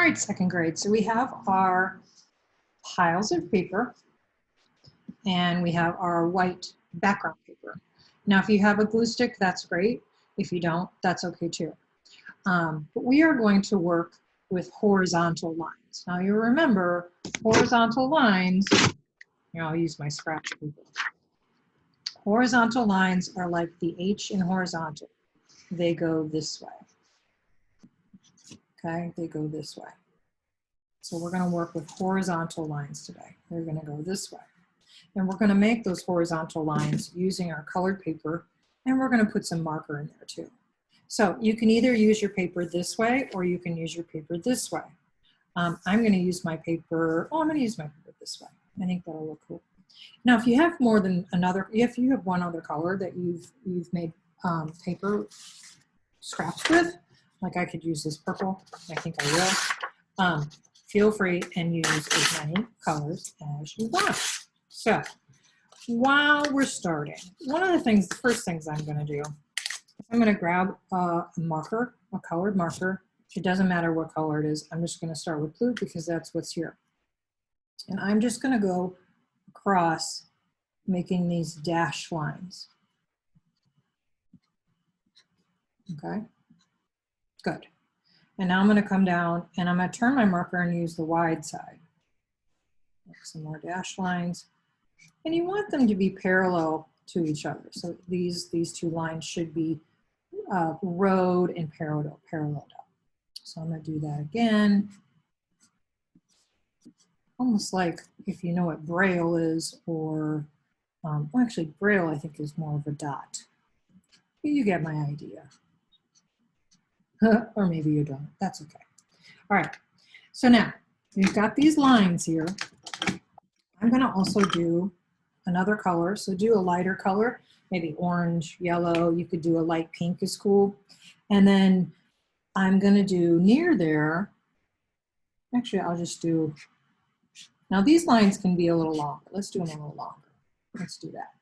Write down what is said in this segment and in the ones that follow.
right, second grade. So we have our piles of paper and we have our white background paper. Now, if you have a glue stick, that's great. If you don't, that's okay too. But we are going to work with horizontal lines. Now you remember horizontal lines, I'll use my scratch paper. Horizontal lines are like the H in horizontal. They go this way. Okay, they go this way. So we're going to work with horizontal lines today. They're going to go this way. And we're going to make those horizontal lines using our colored paper, and we're going to put some marker in there too. So you can either use your paper this way or you can use your paper this way. I'm going to use my paper, I'm going to use my paper this way. I think that'll look cool. Now, if you have more than another, if you have one other color that you've made paper scraps with, like I could use this purple, I think I will. Feel free and use as many colors as you want. So while we're starting, one of the first things I'm going to do, I'm going to grab a marker, a colored marker. It doesn't matter what color it is. I'm just going to start with blue because that's what's here. And I'm just going to go across making these dashed lines. Okay, good. And now I'm going to come down and I'm going to turn my marker and use the wide side. Make some more dashed lines. And you want them to be parallel to each other. So these two lines should be rowed and paralleled up. So I'm going to do that again. Almost like if you know what Braille is, or well, actually Braille I think is more of a dot. But you get my idea. Or maybe you don't. That's okay. All right. So now we've got these lines here. I'm going to also do another color. So do a lighter color, maybe orange, yellow. You could do a light pink is cool. And then I'm going to do near there. Actually, I'll just do, now these lines can be a little longer. Let's do them a little longer. Let's do that.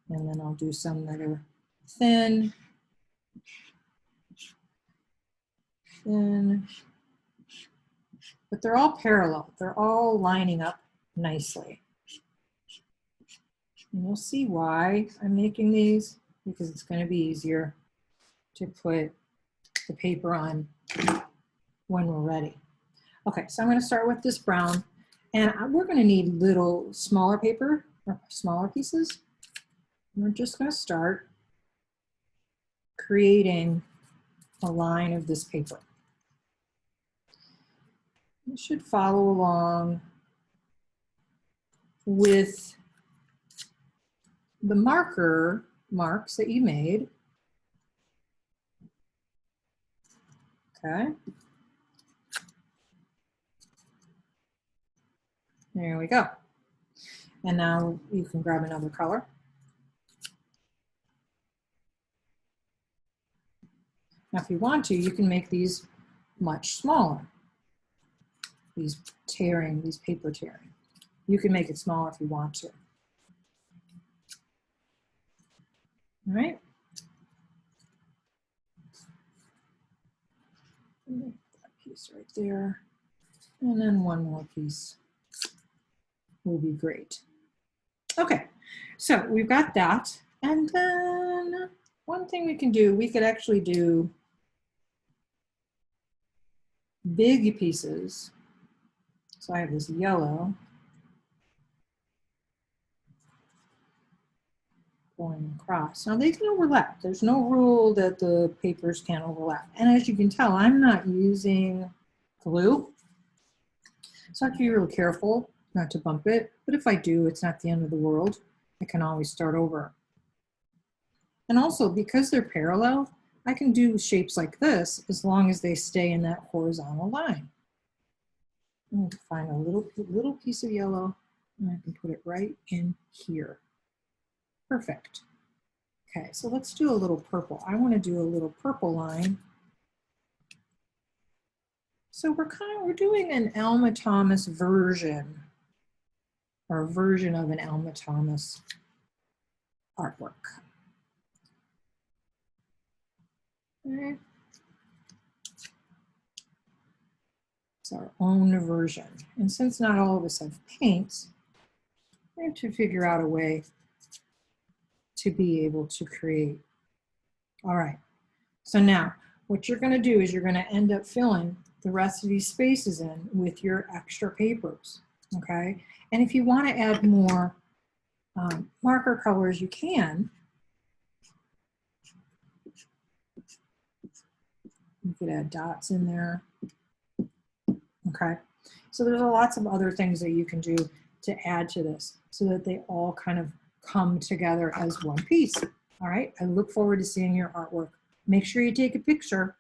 And then I'll do some that are thin. Thin. But they're all parallel. They're all lining up nicely. And you'll see why I'm making these, because it's going to be easier to put the paper on when we're ready. Okay, so I'm going to start with this brown, and we're going to need little smaller paper, or smaller pieces. And we're just going to start creating a line of this paper. You should follow along with the marks that you made. Okay. There we go. And now you can grab another color. Now, if you want to, you can make these much smaller. These paper tearing. You can make it smaller if you want to. All right. That piece right there. And then one more piece will be great. Okay, so we've got that. And then one thing we can do, we could actually do big pieces. So I have this yellow going across. Now they can overlap. There's no rule that the papers can't overlap. And as you can tell, I'm not using glue. So I have to be real careful not to bump it. But if I do, it's not the end of the world. I can always start over. And also, because they're parallel, I can do shapes like this as long as they stay in that horizontal line. I'm going to find a little piece of yellow, and I can put it right in here. Perfect. Okay, so let's do a little purple. I want to do a little purple line. So we're doing an Alma Thomas version, or a version of an Alma Thomas artwork. Okay. It's our own version. And since not all of us have paints, we have to figure out a way to be able to create. All right, so now what you're gonna do is you're gonna end up filling the rest of these spaces in with your extra papers, okay? And if you wanna add more marker colors, you can. You could add dots in there, okay? So there's lots of other things that you can do to add to this so that they all kind of come together as one piece. All right, I look forward to seeing your artwork. Make sure you take a picture